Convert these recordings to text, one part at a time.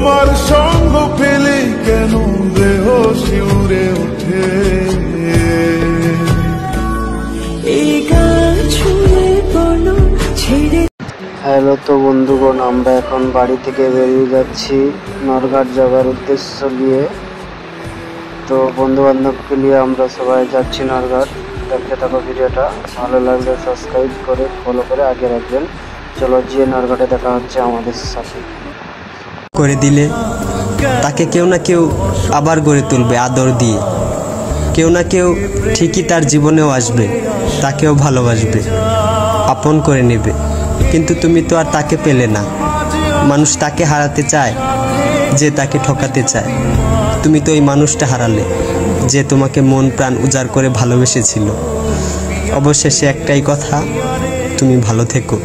তোমার সঙ্গ পেলে কেন দেহ শিউরে ওঠে। হ্যালো, তো বন্ধুগণ, আমরা এখন বাড়ি থেকে বেরিয়ে যাচ্ছি নরঘাট যাওয়ার উদ্দেশ্য নিয়ে। তো বন্ধু বান্ধবকে নিয়ে আমরা সবাই যাচ্ছি নরঘাট। দেখতে থাকো ভিডিওটা, ভালো লাগলে সাবস্ক্রাইব করে ফলো করে আগে রাখবেন। চলো গিয়ে নরঘাটে দেখা হচ্ছে আমাদের সাথে। করে দিলে তাকে কেউ না কেউ আবার গড়ে তুলবে আদর দিয়ে, কেউ না কেউ ঠিকই তার জীবনেও আসবে, তাকেও ভালোবাসবে, আপন করে নেবে। কিন্তু তুমি তো আর তাকে পেলে না। মানুষ তাকে হারাতে চায় যে তাকে ঠকাতে চায়। তুমি তো এই মানুষটা হারালে যে তোমাকে মন প্রাণ উজাড় করে ভালোবেসেছিল। অবশেষে একটাই কথা, তুমি ভালো থেকো।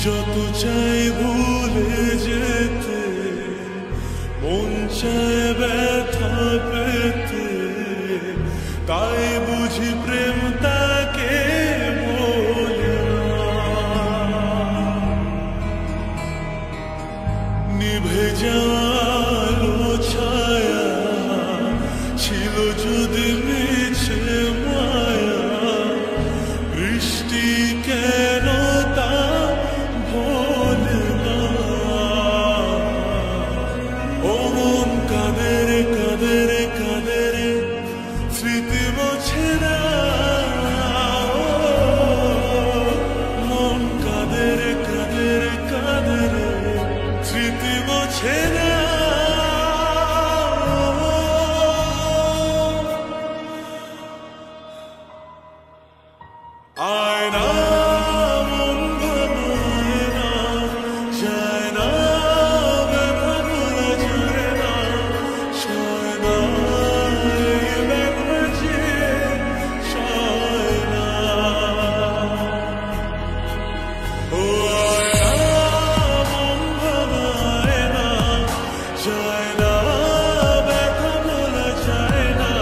যত চাই ভুলে যেতে, মন চায় ব্যথা পেতে, তাই বুঝি প্রেম তাকে বলে নিভে যাওয়ালো ছায়া ছিল যদি মিছে মায়া, বৃষ্টি কেন তা ভোলে না। ও মন কাঁদে রে কাঁদে রে কাঁদে রে, স্মৃতি মোছে না। মন কাঁদে রে কাঁদে রে কাঁদে রে, স্মৃতি মোছে না। আয়না মন ভাঙায় না, যায় না ব্যথা ভোলা যায় না, সয় না এই ব্যথা যে সয় না। ও আয়না মন ভাঙায় না, যায় না ব্যথা ভোলা যায় না,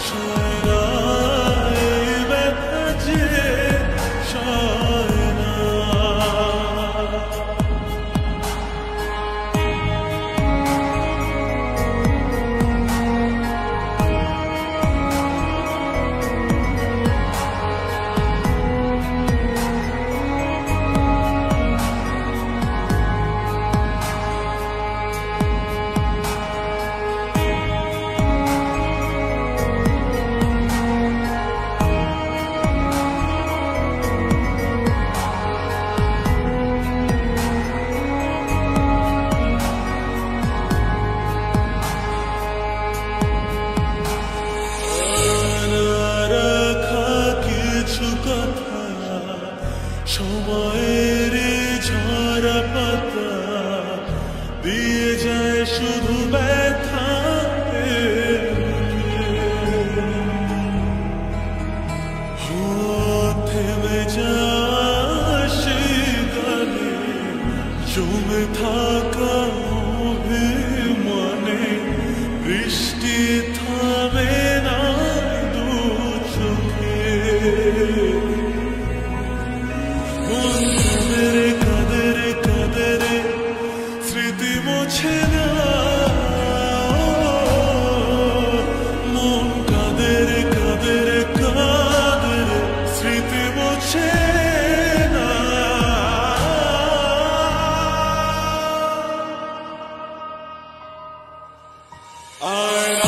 সয় না এই ব্যথা যে সয় না। রাখা কিছু কথা, সময়ের ঝরা পাতা দিয়ে যায় শুধু ব্যথা। থেমে যায় সেই গানে জমে থাকা অভিমানে, বৃষ্টি থামে না দু চোখে। মন কাঁদে রে কাঁদে রে কাঁদে রে, স্মৃতি মোছে না। মন কাঁদে রে কাঁদে রে কাঁদে রে, স্মৃতি মোছে না। I